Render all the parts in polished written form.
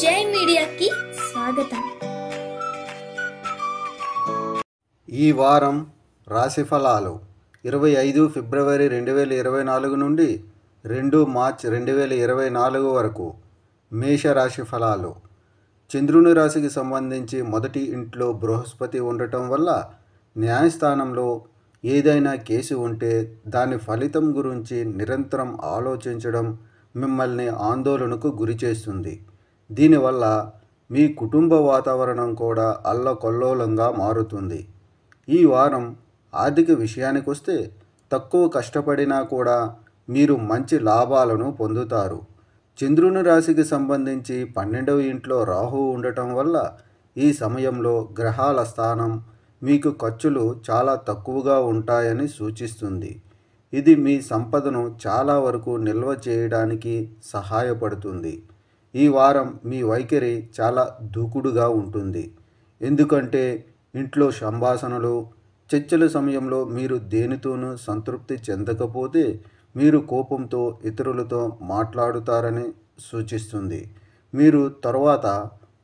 జై మీడియాకి స్వాగతం. ఈ వారం రాశి ఫలాలు 25 ఫిబ్రవరి 2024 నుండి 2 మార్చ్ 2024 వరకు. మేషరాశి ఫలాలు. చంద్రుని రాశికి సంబంధించి మొదటి ఇంట్లో బృహస్పతి ఉండటం వల్ల న్యాయస్థానంలో ఏదైనా కేసు ఉంటే దాని ఫలితం గురించి నిరంతరం ఆలోచించడం మిమ్మల్ని ఆందోళనకు గురిచేస్తుంది. దీనివల్ల మీ కుటుంబ వాతావరణం కూడా అల్లకల్లోలంగా మారుతుంది. ఈ వారం ఆర్థిక విషయానికొస్తే తక్కువ కష్టపడినా కూడా మీరు మంచి లాభాలను పొందుతారు. చంద్రుని రాశికి సంబంధించి 12వ ఇంట్లో రాహువు ఉండటం వల్ల ఈ సమయంలో గ్రహాల స్థానం మీకు ఖర్చులు చాలా తక్కువగా ఉంటాయని సూచిస్తుంది. ఇది మీ సంపదను చాలా వరకు నిల్వ చేయడానికి సహాయపడుతుంది. ఈ వారం మీ వైఖరి చాలా దూకుడుగా ఉంటుంది. ఎందుకంటే ఇంట్లో సంభాషణలు, చర్చల సమయంలో మీరు దేనితోనూ సంతృప్తి చెందకపోతే మీరు కోపంతో ఇతరులతో మాట్లాడుతారని సూచిస్తుంది. మీరు తరువాత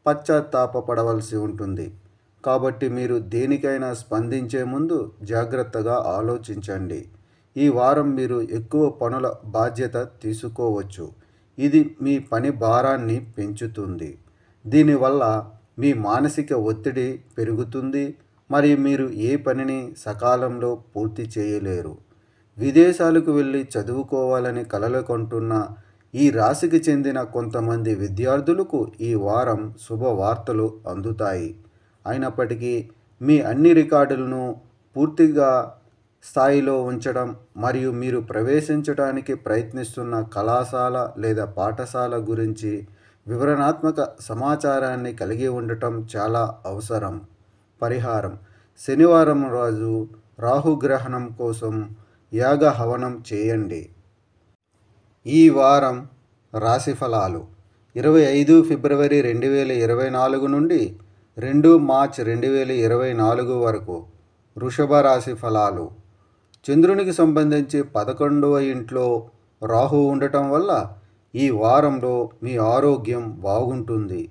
పశ్చాత్తాపపడవలసి ఉంటుంది. కాబట్టి మీరు దేనికైనా స్పందించే ముందు జాగ్రత్తగా ఆలోచించండి. ఈ వారం మీరు ఎక్కువ పనుల బాధ్యత తీసుకోవచ్చు. ఇది మీ పని భారాన్ని పెంచుతుంది. దీనివల్ల మీ మానసిక ఒత్తిడి పెరుగుతుంది మరియు మీరు ఏ పనిని సకాలంలో పూర్తి చేయలేరు. విదేశాలకు వెళ్ళి చదువుకోవాలని కలలు కంటున్న ఈ రాశికి చెందిన కొంతమంది విద్యార్థులకు ఈ వారం శుభవార్తలు అందుతాయి. అయినప్పటికీ మీ అన్ని రికార్డులను పూర్తిగా స్థాయిలో ఉంచడం మరియు మీరు ప్రవేశించడానికి ప్రయత్నిస్తున్న కళాశాల లేదా పాఠశాల గురించి వివరణాత్మక సమాచారాన్ని కలిగి ఉండటం చాలా అవసరం. పరిహారం: శనివారం రోజు రాహుగ్రహణం కోసం యాగ హవనం చేయండి. ఈ వారం రాశి ఫలాలు 25 ఫిబ్రవరి 2024 నుండి 2 మార్చ్ 2024 వరకు. వృషభ రాశి ఫలాలు. చంద్రునికి సంబంధించి 11వ ఇంట్లో రాహు ఉండటం వల్ల ఈ వారంలో మీ ఆరోగ్యం బాగుంటుంది.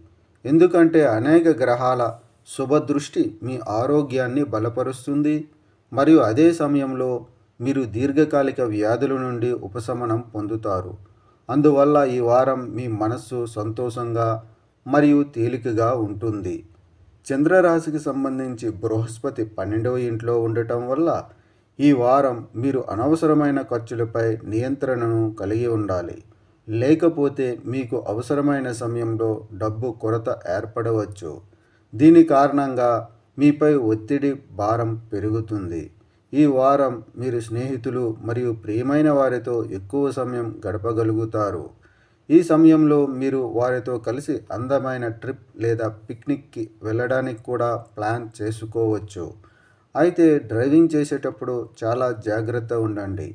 ఎందుకంటే అనేక గ్రహాల శుభదృష్టి మీ ఆరోగ్యాన్ని బలపరుస్తుంది మరియు అదే సమయంలో మీరు దీర్ఘకాలిక వ్యాధుల నుండి ఉపశమనం పొందుతారు. అందువల్ల ఈ వారం మీ మనస్సు సంతోషంగా మరియు తేలికగా ఉంటుంది. చంద్రరాశికి సంబంధించి బృహస్పతి 12వ ఇంట్లో ఉండటం వల్ల ఈ వారం మీరు అనవసరమైన ఖర్చులపై నియంత్రణను కలిగి ఉండాలి. లేకపోతే మీకు అవసరమైన సమయంలో డబ్బు కొరత ఏర్పడవచ్చు. దీని కారణంగా మీపై ఒత్తిడి భారం పెరుగుతుంది. ఈ వారం మీరు స్నేహితులు మరియు ప్రియమైన వారితో ఎక్కువ సమయం గడపగలుగుతారు. ఈ సమయంలో మీరు వారితో కలిసి అందమైన ట్రిప్ లేదా పిక్నిక్కి వెళ్ళడానికి కూడా ప్లాన్ చేసుకోవచ్చు. అయితే డ్రైవింగ్ చేసేటప్పుడు చాలా జాగ్రత్త ఉండండి,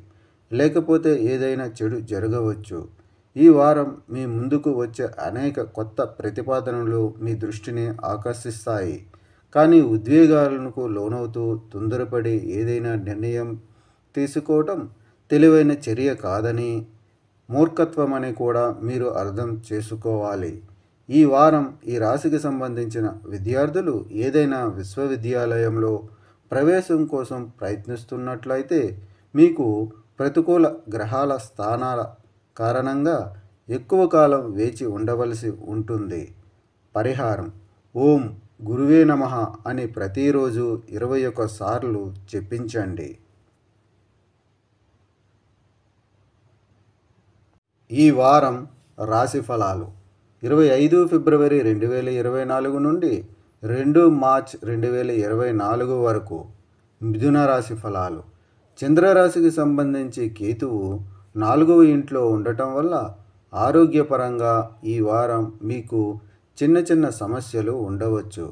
లేకపోతే ఏదైనా చెడు జరగవచ్చు. ఈ వారం మీ ముందుకు వచ్చే అనేక కొత్త ప్రతిపాదనలు మీ దృష్టిని ఆకర్షిస్తాయి. కానీ ఉద్వేగాలకు లోనవుతూ తొందరపడి ఏదైనా నిర్ణయం తీసుకోవటం తెలివైన చర్య కాదని, మూర్ఖత్వమని కూడా మీరు అర్థం చేసుకోవాలి. ఈ వారం ఈ రాశికి సంబంధించిన విద్యార్థులు ఏదైనా విశ్వవిద్యాలయంలో ప్రవేశం కోసం ప్రయత్నిస్తున్నట్లయితే మీకు ప్రతికూల గ్రహాల స్థానాల కారణంగా ఎక్కువ కాలం వేచి ఉండవలసి ఉంటుంది. పరిహారం: ఓం గురువే నమః అని ప్రతిరోజు 21 సార్లు జపించండి. ఈ వారం రాశి ఫలాలు 25 ఫిబ్రవరి 2024 నుండి 2 మార్చ్ 2024 వరకు. మిథున రాశి ఫలాలు. చంద్రరాశికి సంబంధించి కేతువు 4వ ఇంట్లో ఉండటం వల్ల ఆరోగ్యపరంగా ఈ వారం మీకు చిన్న చిన్న సమస్యలు ఉండవచ్చు,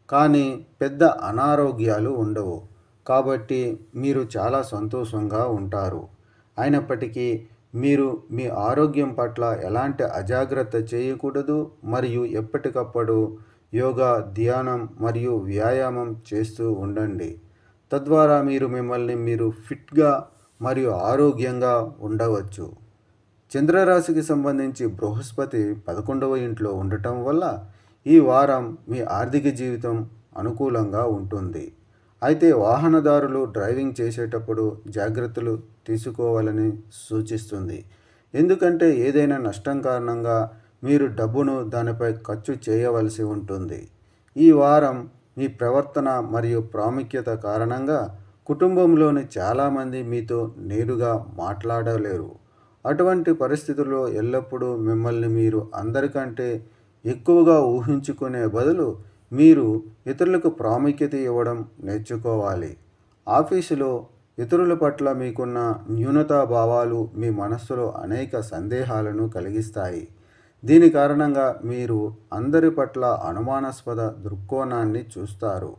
కానీ పెద్ద అనారోగ్యాలు ఉండవు. కాబట్టి మీరు చాలా సంతోషంగా ఉంటారు. అయినప్పటికీ మీరు మీ ఆరోగ్యం పట్ల ఎలాంటి అజాగ్రత్త చేయకూడదు మరియు ఎప్పటికప్పుడు యోగా, ధ్యానం మరియు వ్యాయామం చేస్తూ ఉండండి. తద్వారా మీరు ఫిట్గా మరియు ఆరోగ్యంగా ఉండవచ్చు. చంద్రరాశికి సంబంధించి బృహస్పతి 11వ ఇంట్లో ఉండటం వల్ల ఈ వారం మీ ఆర్థిక జీవితం అనుకూలంగా ఉంటుంది. అయితే వాహనదారులు డ్రైవింగ్ చేసేటప్పుడు జాగ్రత్తలు తీసుకోవాలని సూచిస్తుంది. ఎందుకంటే ఏదైనా నష్టం కారణంగా మీరు డబ్బును దానిపై ఖర్చు చేయవలసి ఉంటుంది. ఈ వారం మీ ప్రవర్తన మరియు ప్రాముఖ్యత కారణంగా కుటుంబంలోని చాలామంది మీతో నేరుగా మాట్లాడలేరు. అటువంటి పరిస్థితుల్లో ఎల్లప్పుడూ మిమ్మల్ని మీరు అందరికంటే ఎక్కువగా ఊహించుకునే బదులు మీరు ఇతరులకు ప్రాముఖ్యత ఇవ్వడం నేర్చుకోవాలి. ఆఫీసులో ఇతరుల పట్ల మీకున్న న్యూనతాభావాలు మీ మనస్సులో అనేక సందేహాలను కలిగిస్తాయి. దీని కారణంగా మీరు అందరి పట్ల అనుమానాస్పద దృక్కోణాన్ని చూస్తారు.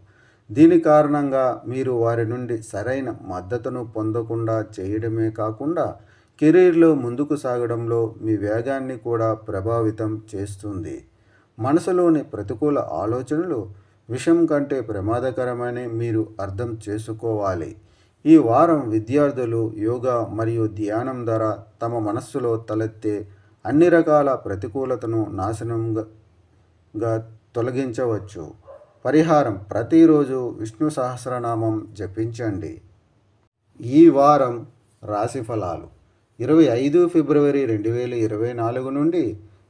దీని కారణంగా మీరు వారి నుండి సరైన మద్దతును పొందకుండా చేయడమే కాకుండా కెరీర్లో ముందుకు సాగడంలో మీ వేగాన్ని కూడా ప్రభావితం చేస్తుంది. మనసులోని ప్రతికూల ఆలోచనలు విషం కంటే ప్రమాదకరమని మీరు అర్థం చేసుకోవాలి. ఈ వారం విద్యార్థులు యోగా మరియు ధ్యానం ద్వారా తమ మనస్సులో తలెత్తే అన్ని రకాల ప్రతికూలతను నాశనంగా తొలగించవచ్చు. పరిహారం: ప్రతిరోజు విష్ణు సహస్రనామం జపించండి. ఈ వారం రాశి ఫలాలు 25 ఫిబ్రవరి 2024 నుండి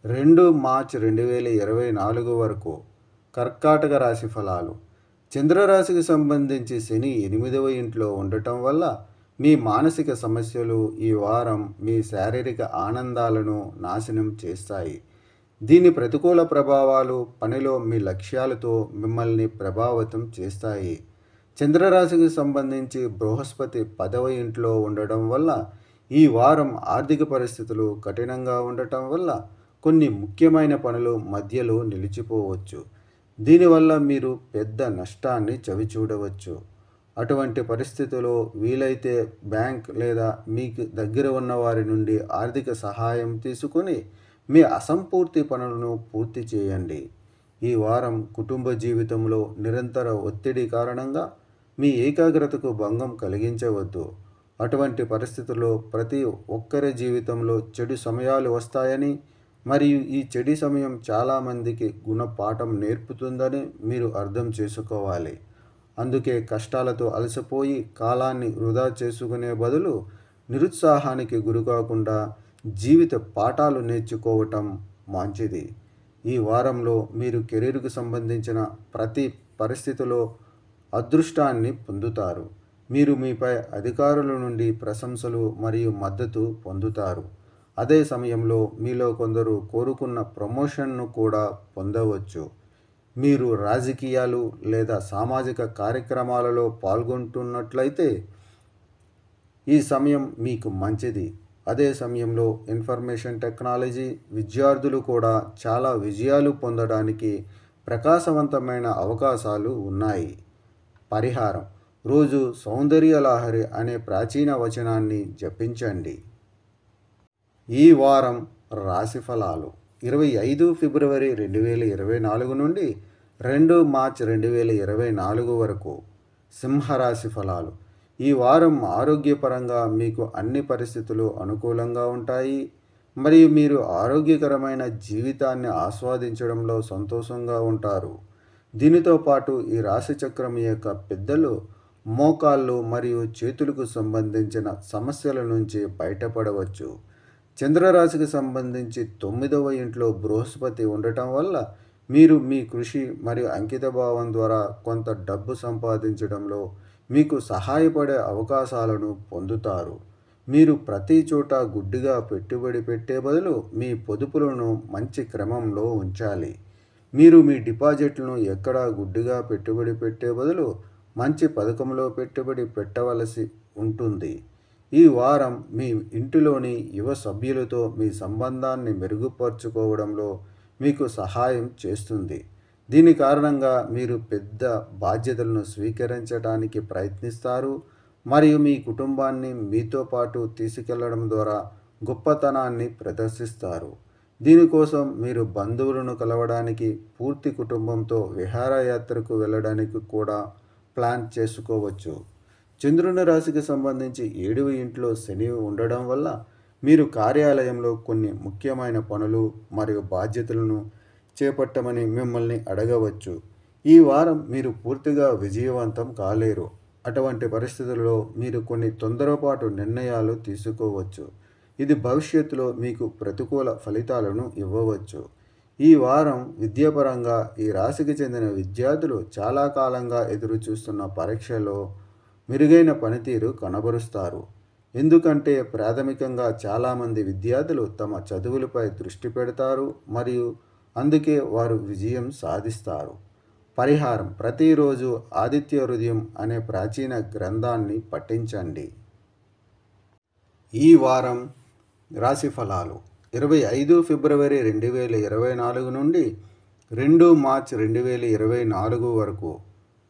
2 మార్చ్ 2024 వరకు. కర్కాటక రాశి ఫలాలు. చంద్రరాశికి సంబంధించి శని 8వ ఇంట్లో ఉండటం వల్ల మీ మానసిక సమస్యలు ఈ వారం మీ శారీరక ఆనందాలను నాశనం చేస్తాయి. దీని ప్రతికూల ప్రభావాలు పనిలో మీ లక్ష్యాలతో మిమ్మల్ని ప్రభావితం చేస్తాయి. చంద్రరాశికి సంబంధించి బృహస్పతి 10వ ఇంట్లో ఉండడం వల్ల ఈ వారం ఆర్థిక పరిస్థితులు కఠినంగా ఉండటం వల్ల కొన్ని ముఖ్యమైన పనులు మధ్యలో నిలిచిపోవచ్చు. దీనివల్ల మీరు పెద్ద నష్టాన్ని చవిచూడవచ్చు. అటువంటి పరిస్థితుల్లో వీలైతే బ్యాంక్ లేదా మీకు దగ్గర ఉన్న వారి నుండి ఆర్థిక సహాయం తీసుకొని మీ అసంపూర్తి పనులను పూర్తి చేయండి. ఈ వారం కుటుంబ జీవితంలో నిరంతర ఒత్తిడి కారణంగా మీ ఏకాగ్రతకు భంగం కలిగించవద్దు. అటువంటి పరిస్థితుల్లో ప్రతి ఒక్కరి జీవితంలో చెడు సమయాలు వస్తాయని మరియు ఈ చెడు సమయం చాలామందికి గుణపాఠం నేర్పుతుందని మీరు అర్థం చేసుకోవాలి. అందుకే కష్టాలతో అలసిపోయి కాలాన్ని వృధా చేసుకునే బదులు నిరుత్సాహానికి గురికాకుండా జీవిత పాఠాలు నేర్చుకోవటం మంచిది. ఈ వారంలో మీరు కెరీర్కు సంబంధించిన ప్రతి పరిస్థితిలో అదృష్టాన్ని పొందుతారు. మీరు మీపై అధికారుల నుండి ప్రశంసలు మరియు మద్దతు పొందుతారు. అదే సమయంలో మీలో కొందరు కోరుకున్న ప్రమోషన్ను కూడా పొందవచ్చు. మీరు రాజకీయాలు లేదా సామాజిక కార్యక్రమాలలో పాల్గొంటున్నట్లయితే ఈ సమయం మీకు మంచిది. అదే సమయంలో ఇన్ఫర్మేషన్ టెక్నాలజీ విద్యార్థులు కూడా చాలా విజయాలు పొందడానికి ప్రకాశవంతమైన అవకాశాలు ఉన్నాయి. పరిహారం: రోజు సౌందర్యలహరి అనే ప్రాచీన వచనాన్ని జపించండి. ఈ వారం రాశి ఫలాలు 25 ఫిబ్రవరి 2024 నుండి 2 మార్చ్ 2024 వరకు. సింహరాశి ఫలాలు. ఈ వారం ఆరోగ్యపరంగా మీకు అన్ని పరిస్థితులు అనుకూలంగా ఉంటాయి మరియు మీరు ఆరోగ్యకరమైన జీవితాన్ని ఆస్వాదించడంలో సంతోషంగా ఉంటారు. దీనితో పాటు ఈ రాశి చక్రం యొక్క పెద్దలు మోకాళ్ళు మరియు చేతులకు సంబంధించిన సమస్యల నుంచి బయటపడవచ్చు. చంద్రరాశికి సంబంధించి 9వ ఇంట్లో బృహస్పతి ఉండటం వల్ల మీరు మీ కృషి మరియు అంకితభావం ద్వారా కొంత డబ్బు సంపాదించడంలో మీకు సహాయపడే అవకాశాలను పొందుతారు. మీరు ప్రతి చోట గుడ్డిగా పెట్టుబడి పెట్టే బదులు మీ పొదుపులను మంచి క్రమంలో ఉంచాలి. మీరు మీ డిపాజిట్లను ఎక్కడా గుడ్డిగా పెట్టుబడి పెట్టే బదులు మంచి పథకంలో పెట్టుబడి పెట్టవలసి ఉంటుంది. ఈ వారం మీ ఇంటిలోని యువ సభ్యులతో మీ సంబంధాన్ని మెరుగుపరుచుకోవడంలో మీకు సహాయం చేస్తుంది. దీని కారణంగా మీరు పెద్ద బాధ్యతలను స్వీకరించడానికి ప్రయత్నిస్తారు మరియు మీ కుటుంబాన్ని మీతో పాటు తీసుకెళ్లడం ద్వారా గొప్పతనాన్ని ప్రదర్శిస్తారు. దీనికోసం మీరు బంధువులను కలవడానికి, పూర్తి కుటుంబంతో విహారయాత్రకు వెళ్ళడానికి కూడా ప్లాన్ చేసుకోవచ్చు. చంద్రుని రాశికి సంబంధించి 7వ ఇంట్లో శని ఉండడం వల్ల మీరు కార్యాలయంలో కొన్ని ముఖ్యమైన పనులు మరియు బాధ్యతలను చేపట్టమని మిమ్మల్ని అడగవచ్చు. ఈ వారం మీరు పూర్తిగా విజయవంతం కాలేరు. అటువంటి పరిస్థితుల్లో మీరు కొన్ని తొందరపాటు నిర్ణయాలు తీసుకోవచ్చు. ఇది భవిష్యత్తులో మీకు ప్రతికూల ఫలితాలను ఇవ్వవచ్చు. ఈ వారం విద్యాపరంగా ఈ రాశికి చెందిన విద్యార్థులు చాలా కాలంగా ఎదురు చూస్తున్న పరీక్షలో మెరుగైన పనితీరు కనబరుస్తారు. ఎందుకంటే ప్రాథమికంగా చాలామంది విద్యార్థులు తమ చదువులపై దృష్టి పెడతారు మరియు అందుకే వారు విజయం సాధిస్తారు. పరిహారం: ప్రతిరోజు ఆదిత్య హృదయం అనే ప్రాచీన గ్రంథాన్ని పఠించండి. ఈ వారం రాశి ఫలాలు 25 ఫిబ్రవరి 2024 నుండి 2 మార్చ్ 2024 వరకు.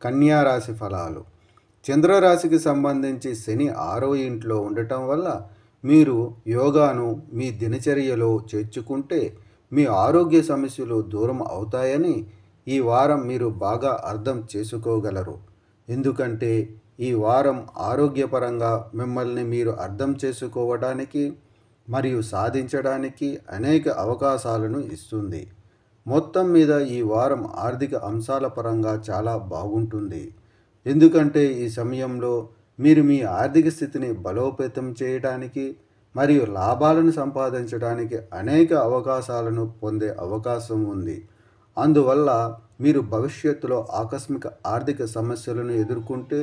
కన్యా రాశి ఫలాలు. చంద్రరాశికి సంబంధించి శని 6వ ఇంట్లో ఉండటం వల్ల మీరు యోగాను మీ దినచర్యలో చేర్చుకుంటే మీ ఆరోగ్య సమస్యలు దూరం అవుతాయని ఈ వారం మీరు బాగా అర్థం చేసుకోగలరు. ఎందుకంటే ఈ వారం ఆరోగ్యపరంగా మిమ్మల్ని మీరు అర్థం చేసుకోవడానికి మరియు సాధించడానికి అనేక అవకాశాలను ఇస్తుంది. మొత్తం మీద ఈ వారం ఆర్థిక అంశాల పరంగా చాలా బాగుంటుంది. ఎందుకంటే ఈ సమయంలో మీరు మీ ఆర్థిక స్థితిని బలోపేతం చేయడానికి మరియు లాభాలను సంపాదించడానికి అనేక అవకాశాలను పొందే అవకాశం ఉంది. అందువల్ల మీరు భవిష్యత్తులో ఆకస్మిక ఆర్థిక సమస్యలను ఎదుర్కొంటే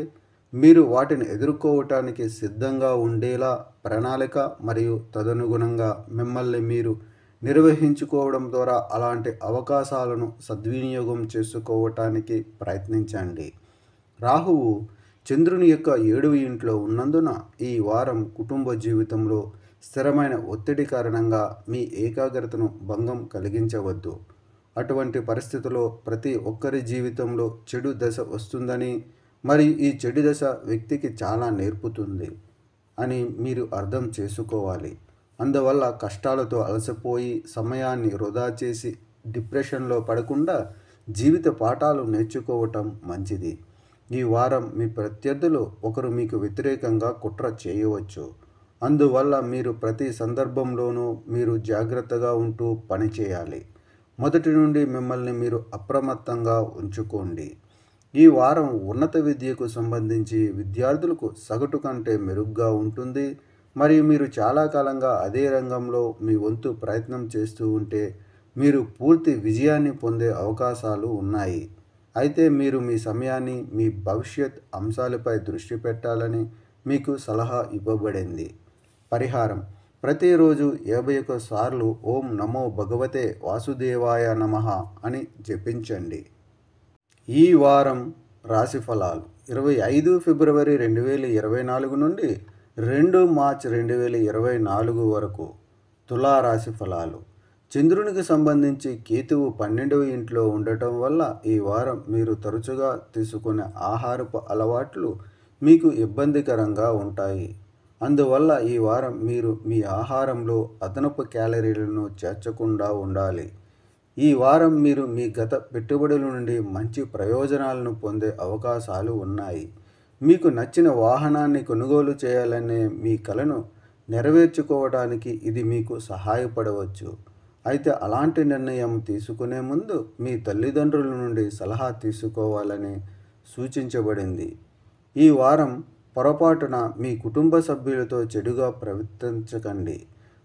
మీరు వాటిని ఎదుర్కోవటానికి సిద్ధంగా ఉండేలా ప్రణాళిక మరియు తదనుగుణంగా మిమ్మల్ని మీరు నిర్వహించుకోవడం ద్వారా అలాంటి అవకాశాలను సద్వినియోగం చేసుకోవటానికి ప్రయత్నించండి. రాహువు చంద్రుని యొక్క 7వ ఇంట్లో ఉన్నందున ఈ వారం కుటుంబ జీవితంలో స్థిరమైన ఒత్తిడి కారణంగా మీ ఏకాగ్రతను భంగం కలిగించవద్దు. అటువంటి పరిస్థితుల్లో ప్రతి ఒక్కరి జీవితంలో చెడు దశ వస్తుందని మరియు ఈ చెడు దశ వ్యక్తికి చాలా నేర్పుతుంది అని మీరు అర్థం చేసుకోవాలి. అందువల్ల కష్టాలతో అలసిపోయి సమయాన్ని వృధా చేసి డిప్రెషన్లో పడకుండా జీవిత పాఠాలు నేర్చుకోవటం మంచిది. ఈ వారం మీ ప్రత్యర్థులు ఒకరు మీకు వ్యతిరేకంగా కుట్ర చేయవచ్చు. అందువల్ల మీరు ప్రతి సందర్భంలోనూ మీరు జాగ్రత్తగా ఉంటూ పనిచేయాలి. మొదటి నుండి మిమ్మల్ని మీరు అప్రమత్తంగా ఉంచుకోండి. ఈ వారం ఉన్నత విద్యకు సంబంధించి విద్యార్థులకు సగటు కంటే మెరుగ్గా ఉంటుంది మరియు మీరు చాలా కాలంగా అదే రంగంలో మీ వంతు ప్రయత్నం చేస్తూ ఉంటే మీరు పూర్తి విజయాన్ని పొందే అవకాశాలు ఉన్నాయి. అయితే మీరు మీ సమయాన్ని మీ భవిష్యత్ అంశాలపై దృష్టి పెట్టాలని మీకు సలహా ఇవ్వబడింది. పరిహారం: ప్రతిరోజు 51 సార్లు ఓం నమో భగవతే వాసుదేవాయ నమః అని జపించండి. ఈ వారం రాశి ఫలాలు 25 ఫిబ్రవరి 2024 నుండి 2 మార్చ్ 2024 వరకు. తులారాశి ఫలాలు. చంద్రునికి సంబంధించి కేతువు 12వ ఇంట్లో ఉండటం వల్ల ఈ వారం మీరు తరచుగా తీసుకునే ఆహారపు అలవాట్లు మీకు ఇబ్బందికరంగా ఉంటాయి. అందువల్ల ఈ వారం మీరు మీ ఆహారంలో అదనపు క్యాలరీలను చేర్చకుండా ఉండాలి. ఈ వారం మీరు మీ గత పెట్టుబడుల నుండి మంచి ప్రయోజనాలను పొందే అవకాశాలు ఉన్నాయి. మీకు నచ్చిన వాహనాన్ని కొనుగోలు చేయాలనే మీ కలను నెరవేర్చుకోవడానికి ఇది మీకు సహాయపడవచ్చు. అయితే అలాంటి నిర్ణయం తీసుకునే ముందు మీ తల్లిదండ్రుల నుండి సలహా తీసుకోవాలని సూచించబడింది. ఈ వారం పొరపాటున మీ కుటుంబ సభ్యులతో చెడుగా ప్రవర్తించకండి.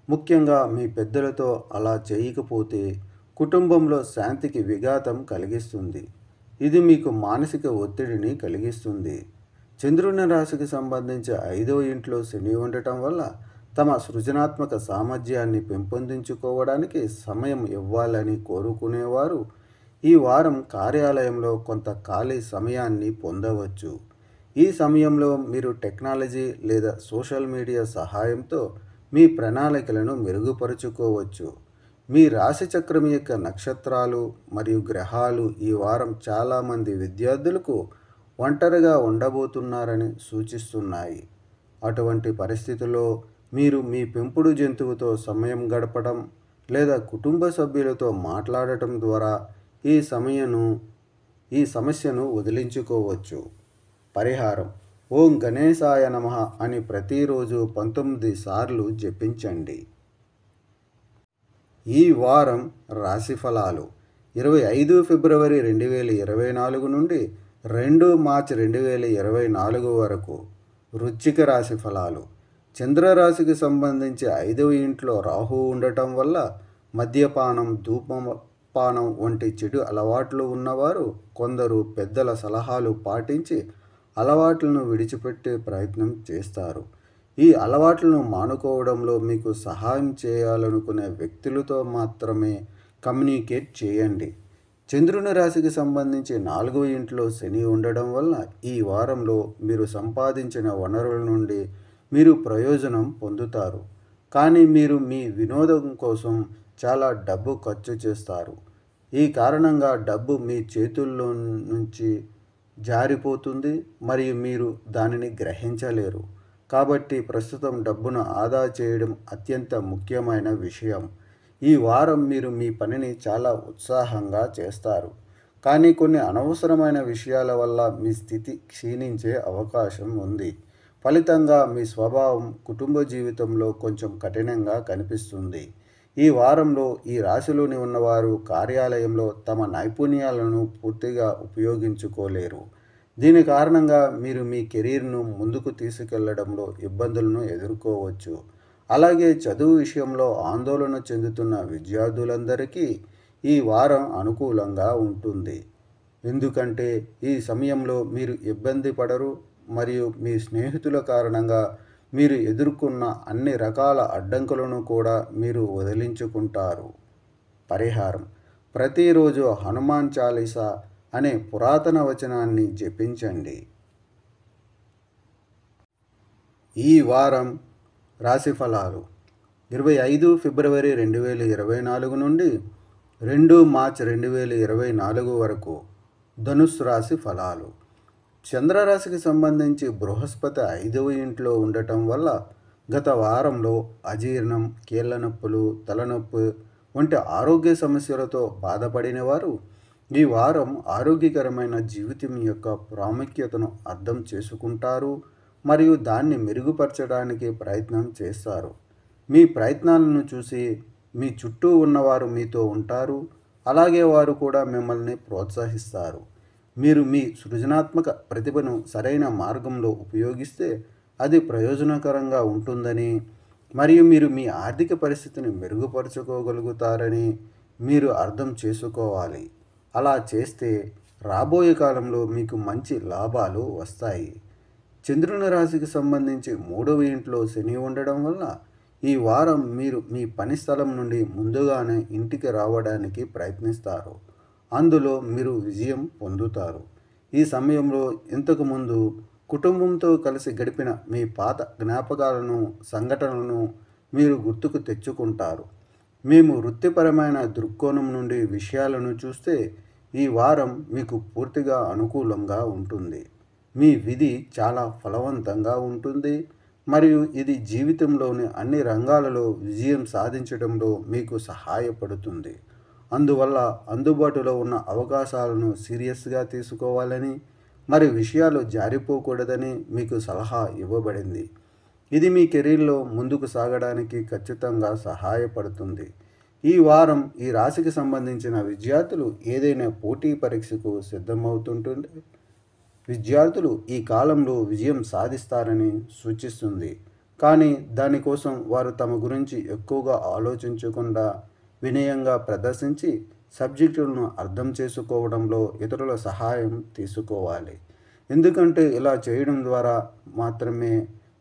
ముఖ్యంగా మీ పెద్దలతో అలా చేయకపోతే కుటుంబంలో శాంతికి విఘాతం కలిగిస్తుంది. ఇది మీకు మానసిక ఒత్తిడిని కలిగిస్తుంది. చంద్రుని రాశికి సంబంధించి 5వ ఇంట్లో శని ఉండటం వల్ల తమ సృజనాత్మక సామర్థ్యాన్ని పెంపొందించుకోవడానికి సమయం ఇవ్వాలని కోరుకునేవారు ఈ వారం కార్యాలయంలో కొంత ఖాళీ సమయాన్ని పొందవచ్చు. ఈ సమయంలో మీరు టెక్నాలజీ లేదా సోషల్ మీడియా సహాయంతో మీ ప్రణాళికలను మెరుగుపరుచుకోవచ్చు. మీ రాశిచక్రం యొక్క నక్షత్రాలు మరియు గ్రహాలు ఈ వారం చాలామంది విద్యార్థులకు ఒంటరిగా ఉండబోతున్నారని సూచిస్తున్నాయి. అటువంటి పరిస్థితుల్లో మీరు మీ పెంపుడు జంతువుతో సమయం గడపడం లేదా కుటుంబ సభ్యులతో మాట్లాడటం ద్వారా ఈ సమస్యను వదిలించుకోవచ్చు. పరిహారం: ఓం గణేశాయ నమః అని ప్రతిరోజు 19 సార్లు జపించండి. ఈ వారం రాశి ఫలాలు 25 ఫిబ్రవరి 2024 నుండి 2 మార్చి 2024 వరకు. వృశ్చిక రాశి ఫలాలు. చంద్రరాశికి సంబంధించి 5వ ఇంట్లో రాహు ఉండటం వల్ల మద్యపానం, ధూమపానం వంటి చెడు అలవాట్లు ఉన్నవారు కొందరు పెద్దల సలహాలు పాటించి అలవాట్లను విడిచిపెట్టే ప్రయత్నం చేస్తారు. ఈ అలవాట్లను మానుకోవడంలో మీకు సహాయం చేయాలనుకునే వ్యక్తులతో మాత్రమే కమ్యూనికేట్ చేయండి. చంద్రుని రాశికి సంబంధించి 4వ ఇంట్లో శని ఉండడం వల్ల ఈ వారంలో మీరు సంపాదించిన వనరుల నుండి మీరు ప్రయోజనం పొందుతారు. కానీ మీరు మీ వినోదం కోసం చాలా డబ్బు ఖర్చు చేస్తారు. ఈ కారణంగా డబ్బు మీ చేతుల్లో నుంచి జారిపోతుంది మరియు మీరు దానిని గ్రహించలేరు. కాబట్టి ప్రస్తుతం డబ్బును ఆదా చేయడం అత్యంత ముఖ్యమైన విషయం. ఈ వారం మీరు మీ పనిని చాలా ఉత్సాహంగా చేస్తారు. కానీ కొన్ని అనవసరమైన విషయాల వల్ల మీ స్థితి క్షీణించే అవకాశం ఉంది. ఫలితంగా మీ స్వభావం కుటుంబ జీవితంలో కొంచెం కఠినంగా కనిపిస్తుంది. ఈ వారంలో ఈ రాశిలోని ఉన్నవారు కార్యాలయంలో తమ నైపుణ్యాలను పూర్తిగా ఉపయోగించుకోలేరు. దీని కారణంగా మీరు మీ కెరీర్ను ముందుకు తీసుకెళ్లడంలో ఇబ్బందులను ఎదుర్కోవచ్చు. అలాగే చదువు విషయంలో ఆందోళన చెందుతున్న విద్యార్థులందరికీ ఈ వారం అనుకూలంగా ఉంటుంది. ఎందుకంటే ఈ సమయంలో మీరు ఇబ్బంది పడరు మరియు మీ స్నేహితుల కారణంగా మీరు ఎదుర్కొన్న అన్ని రకాల అడ్డంకులను కూడా మీరు వదిలించుకుంటారు. పరిహారం. ప్రతిరోజు హనుమాన్ చాలీసా అనే పురాతన వచనాన్ని జపించండి. ఈ వారం రాశి ఫలాలు 25 ఫిబ్రవరి 2024 నుండి 2 మార్చి 2024 వరకు. ధనుస్సు రాశి ఫలాలు. చంద్రరాశికి సంబంధించి బృహస్పతి 5వ ఇంట్లో ఉండటం వల్ల గత వారంలో అజీర్ణం, కీళ్ళ నొప్పులు, తలనొప్పి వంటి ఆరోగ్య సమస్యలతో బాధపడిన వారు ఈ వారం ఆరోగ్యకరమైన జీవితం యొక్క ప్రాముఖ్యతను అర్థం చేసుకుంటారు మరియు దాన్ని మెరుగుపరచడానికి ప్రయత్నం చేస్తారు. మీ ప్రయత్నాలను చూసి మీ చుట్టూ ఉన్నవారు మీతో ఉంటారు. అలాగే వారు కూడా మిమ్మల్ని ప్రోత్సహిస్తారు. మీరు మీ సృజనాత్మక ప్రతిభను సరైన మార్గంలో ఉపయోగిస్తే అది ప్రయోజనకరంగా ఉంటుందని మరియు మీరు మీ ఆర్థిక పరిస్థితిని మెరుగుపరుచుకోగలుగుతారని మీరు అర్థం చేసుకోవాలి. అలా చేస్తే రాబోయే కాలంలో మీకు మంచి లాభాలు వస్తాయి. చంద్రుని రాశికి సంబంధించి 3వ ఇంట్లో శని ఉండడం వల్ల ఈ వారం మీరు మీ పని స్థలం నుండి ముందుగానే ఇంటికి రావడానికి ప్రయత్నిస్తారు. అందులో మీరు విజయం పొందుతారు. ఈ సమయంలో ఇంతకుముందు కుటుంబంతో కలిసి గడిపిన మీ పాత జ్ఞాపకాలను, సంఘటనలను మీరు గుర్తుకు తెచ్చుకుంటారు. మేము వృత్తిపరమైన దృక్కోణం నుండి విషయాలను చూస్తే ఈ వారం మీకు పూర్తిగా అనుకూలంగా ఉంటుంది. మీ విధి చాలా ఫలవంతంగా ఉంటుంది మరియు ఇది జీవితంలోని అన్ని రంగాలలో విజయం సాధించడంలో మీకు సహాయపడుతుంది. అందువల్ల అందుబాటులో ఉన్న అవకాశాలను సీరియస్గా తీసుకోవాలని మరి విషయాలు జారిపోకూడదని మీకు సలహా ఇవ్వబడింది. ఇది మీ కెరీర్లో ముందుకు సాగడానికి ఖచ్చితంగా సహాయపడుతుంది. ఈ వారం ఈ రాశికి సంబంధించిన విద్యార్థులు ఏదైనా పోటీ పరీక్షకు సిద్ధమవుతుంటే విద్యార్థులు ఈ కాలంలో విజయం సాధిస్తారని సూచిస్తుంది. కానీ దానికోసం వారు తమ గురించి ఎక్కువగా ఆలోచించకుండా వినయంగా ప్రదర్శించి సబ్జెక్టులను అర్థం చేసుకోవడంలో ఇతరుల సహాయం తీసుకోవాలి. ఎందుకంటే ఇలా చేయడం ద్వారా మాత్రమే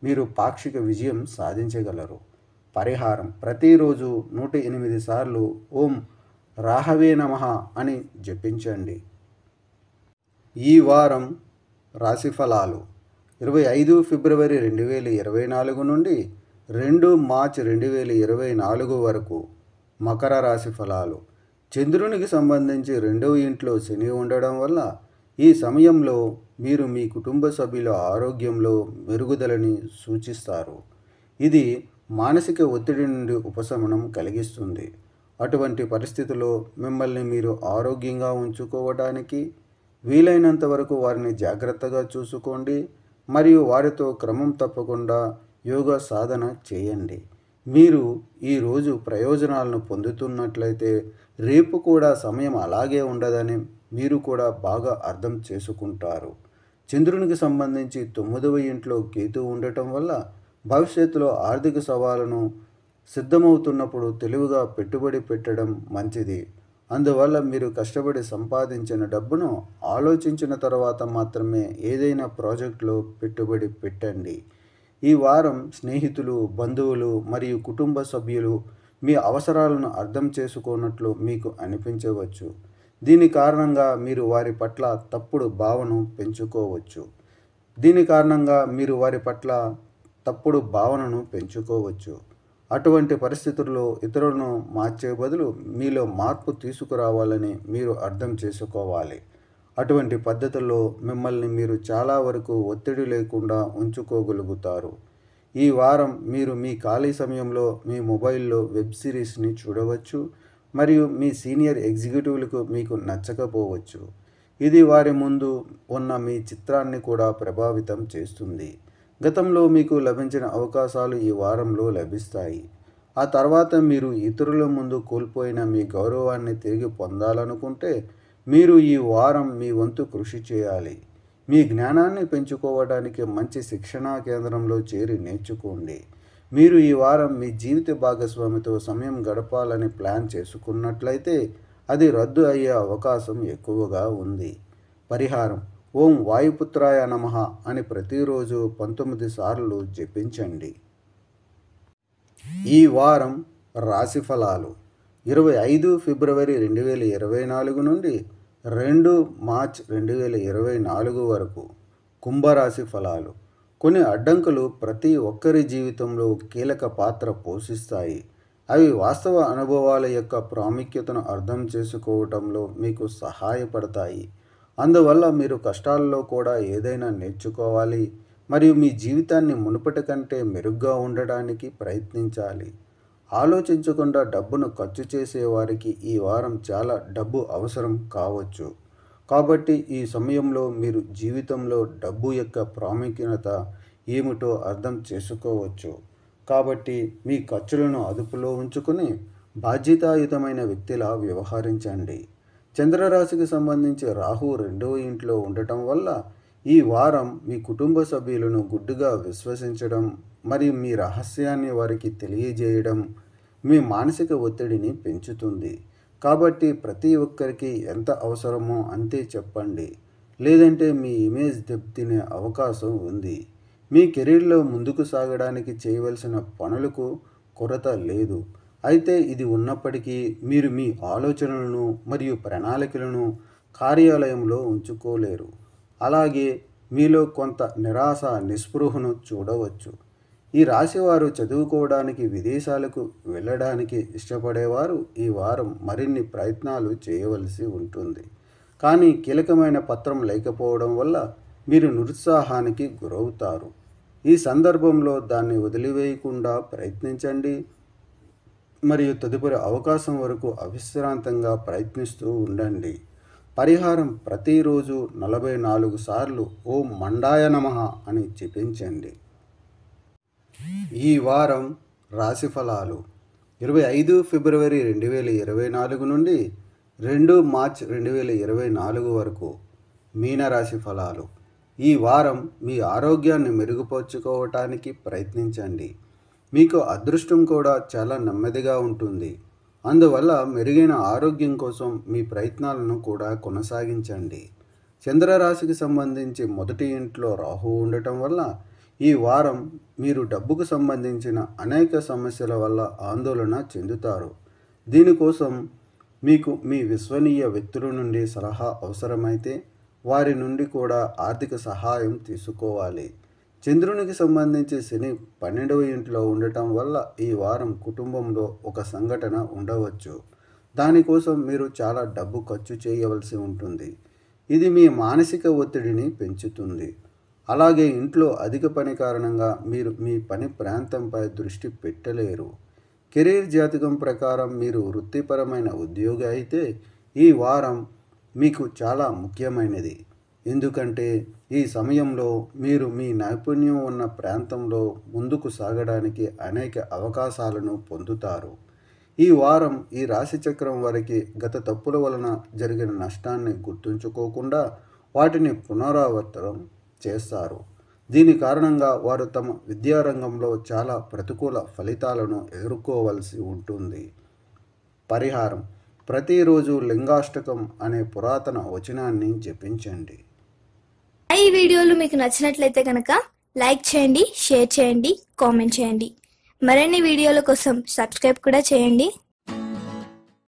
మీరు పాక్షిక విజయం సాధించగలరు. పరిహారం. ప్రతిరోజు 108 సార్లు ఓం రాహవే నమః అని జపించండి. ఈ వారం రాశి ఫలాలు 25 ఫిబ్రవరి 2024 నుండి 2 మార్చి 2024 వరకు. మకర రాశి ఫలాలు. చంద్రునికి సంబంధించి 2వ ఇంట్లో శని ఉండడం వల్ల ఈ సమయంలో మీరు మీ కుటుంబ సభ్యుల ఆరోగ్యంలో మెరుగుదలని సూచిస్తారు. ఇది మానసిక ఒత్తిడి నుండి ఉపశమనం కలిగిస్తుంది. అటువంటి పరిస్థితుల్లో మిమ్మల్ని మీరు ఆరోగ్యంగా ఉంచుకోవడానికి వీలైనంత వరకు వారిని జాగ్రత్తగా చూసుకోండి మరియు వారితో క్రమం తప్పకుండా యోగా సాధన చేయండి. మీరు ఈరోజు ప్రయోజనాలను పొందుతున్నట్లయితే రేపు కూడా సమయం అలాగే ఉండదని మీరు కూడా బాగా అర్థం చేసుకుంటారు. చంద్రునికి సంబంధించి 9వ ఇంట్లో కేతువు ఉండటం వల్ల భవిష్యత్తులో ఆర్థిక సవాలును సిద్ధమవుతున్నప్పుడు తెలివిగా పెట్టుబడి పెట్టడం మంచిది. అందువల్ల మీరు కష్టపడి సంపాదించిన డబ్బును ఆలోచించిన తర్వాత మాత్రమే ఏదైనా ప్రాజెక్టులో పెట్టుబడి పెట్టండి. ఈ వారం స్నేహితులు, బంధువులు మరియు కుటుంబ సభ్యులు మీ అవసరాలను అర్థం చేసుకోనట్లు మీకు అనిపించవచ్చు. దీని కారణంగా మీరు వారి పట్ల తప్పుడు భావనను పెంచుకోవచ్చు. అటువంటి పరిస్థితుల్లో ఇతరులను మార్చే బదులు మీలో మార్పు తీసుకురావాలని మీరు అర్థం చేసుకోవాలి. అటువంటి పద్ధతుల్లో మిమ్మల్ని మీరు చాలా వరకు ఒత్తిడి లేకుండా ఉంచుకోగలుగుతారు. ఈ వారం మీరు మీ ఖాళీ సమయంలో మీ మొబైల్లో వెబ్ సిరీస్ని చూడవచ్చు మరియు మీ సీనియర్ ఎగ్జిక్యూటివ్లకు మీకు నచ్చకపోవచ్చు. ఇది వారి ముందు ఉన్న మీ చిత్రాన్ని కూడా ప్రభావితం చేస్తుంది. గతంలో మీకు లభించిన అవకాశాలు ఈ వారంలో లభిస్తాయి. ఆ తర్వాత మీరు ఇతరుల ముందు కోల్పోయిన మీ గౌరవాన్ని తిరిగి పొందాలనుకుంటే మీరు ఈ వారం మీ వంతు కృషి చేయాలి. మీ జ్ఞానాన్ని పెంచుకోవడానికి మంచి శిక్షణా కేంద్రంలో చేరి నేర్చుకోండి. మీరు ఈ వారం మీ జీవిత భాగస్వామితో సమయం గడపాలని ప్లాన్ చేసుకున్నట్లయితే అది రద్దు అయ్యే అవకాశం ఎక్కువగా ఉంది. పరిహారం: ఓం వాయుపుత్రాయ నమః అని ప్రతిరోజు 19 సార్లు జపించండి. ఈ వారం రాశి ఫలాలు 25 ఫిబ్రవరి 2024 నుండి 2 మార్చ్ 2024 వరకు. కుంభరాశి ఫలాలు. కొన్ని అడ్డంకులు ప్రతి ఒక్కరి జీవితంలో కీలక పాత్ర పోషిస్తాయి. అవి వాస్తవ అనుభవాల యొక్క ప్రాముఖ్యతను అర్థం చేసుకోవటంలో మీకు సహాయపడతాయి. అందువల్ల మీరు కష్టాల్లో కూడా ఏదైనా నేర్చుకోవాలి మరియు మీ జీవితాన్ని మునుపటి కంటే మెరుగ్గా ఉండడానికి ప్రయత్నించాలి. ఆలోచించకుండా డబ్బును ఖర్చు చేసేవారికి ఈ వారం చాలా డబ్బు అవసరం కావచ్చు. కాబట్టి ఈ సమయంలో మీరు జీవితంలో డబ్బు యొక్క ప్రాముఖ్యత ఏమిటో అర్థం చేసుకోవచ్చు. కాబట్టి మీ ఖర్చులను అదుపులో ఉంచుకుని బాధ్యతాయుతమైన వ్యక్తిలా వ్యవహరించండి. చంద్రరాశికి సంబంధించి రాహు 2వ ఇంట్లో ఉండటం వల్ల ఈ వారం మీ కుటుంబ సభ్యులను గుడ్డిగా విశ్వసించడం మరియు మీ రహస్యాన్ని వారికి తెలియజేయడం మీ మానసిక ఒత్తిడిని పెంచుతుంది. కాబట్టి ప్రతి ఒక్కరికి ఎంత అవసరమో అంతే చెప్పండి, లేదంటే మీ ఇమేజ్ దెబ్బతినే అవకాశం ఉంది. మీ కెరీర్లో ముందుకు సాగడానికి చేయవలసిన పనులకు కొరత లేదు. అయితే ఇది ఉన్నప్పటికీ మీరు మీ ఆలోచనలను మరియు ప్రణాళికలను కార్యాలయంలో ఉంచుకోలేరు. అలాగే మీలో కొంత నిరాశ, నిస్పృహను చూడవచ్చు. ఈ రాశివారు చదువుకోవడానికి, విదేశాలకు వెళ్ళడానికి ఇష్టపడేవారు ఈ వారం మరిన్ని ప్రయత్నాలు చేయవలసి ఉంటుంది. కానీ కీలకమైన పత్రం లేకపోవడం వల్ల మీరు నిరుత్సాహానికి గురవుతారు. ఈ సందర్భంలో దాన్ని వదిలివేయకుండా ప్రయత్నించండి మరియు తదుపరి అవకాశం వరకు అవిశ్రాంతంగా ప్రయత్నిస్తూ ఉండండి. పరిహారం: ప్రతిరోజు 44 సార్లు ఓం మండాయ నమః అని జపించండి. ఈ వారం రాశి ఫలాలు 25 ఫిబ్రవరి 2024 నుండి 2 మార్చ్ 2024 వరకు. మీనరాశి ఫలాలు. ఈ వారం మీ ఆరోగ్యాన్ని మెరుగుపరుచుకోవటానికి ప్రయత్నించండి. మీకు అదృష్టం కూడా చాలా నెమ్మదిగా ఉంటుంది. అందువల్ల మెరుగైన ఆరోగ్యం కోసం మీ ప్రయత్నాలను కూడా కొనసాగించండి. చంద్రరాశికి సంబంధించి 1వ ఇంట్లో రాహు ఉండటం వల్ల ఈ వారం మీరు డబ్బుకు సంబంధించిన అనేక సమస్యల వల్ల ఆందోళన చెందుతారు. దీనికోసం మీకు మీ విశ్వనీయ వ్యక్తుల నుండి సలహా అవసరమైతే వారి నుండి కూడా ఆర్థిక సహాయం తీసుకోవాలి. చంద్రునికి సంబంధించి శని 12వ ఇంట్లో ఉండటం వల్ల ఈ వారం కుటుంబంలో ఒక సంఘటన ఉండవచ్చు. దానికోసం మీరు చాలా డబ్బు ఖర్చు చేయవలసి ఉంటుంది. ఇది మీ మానసిక ఒత్తిడిని పెంచుతుంది. అలాగే ఇంట్లో అధిక పని కారణంగా మీరు మీ పని ప్రాంతంపై దృష్టి పెట్టలేరు. కెరీర్ జాతకం ప్రకారం మీరు వృత్తిపరమైన ఉద్యోగి అయితే ఈ వారం మీకు చాలా ముఖ్యమైనది. ఎందుకంటే ఈ సమయంలో మీరు మీ నైపుణ్యం ఉన్న ప్రాంతంలో ముందుకు సాగడానికి అనేక అవకాశాలను పొందుతారు. ఈ వారం ఈ రాశిచక్రం వారికి గత తప్పుల వలన జరిగిన నష్టాన్ని గుర్తుంచుకోకుండా వాటిని పునరావృతం చేస్తారు. దీని కారణంగా వారు తమ విద్యారంగంలో చాలా ప్రతికూల ఫలితాలను ఎదుర్కోవలసి ఉంటుంది. పరిహారం: ప్రతిరోజు లింగాష్టకం అనే పురాతన వచనాన్ని జపించండి. ఈ వీడియోలు మీకు నచ్చినట్లయితే కనుక లైక్ చేయండి, షేర్ చేయండి, కామెంట్ చేయండి. మరిన్ని వీడియోల కోసం సబ్స్క్రైబ్ కూడా చేయండి.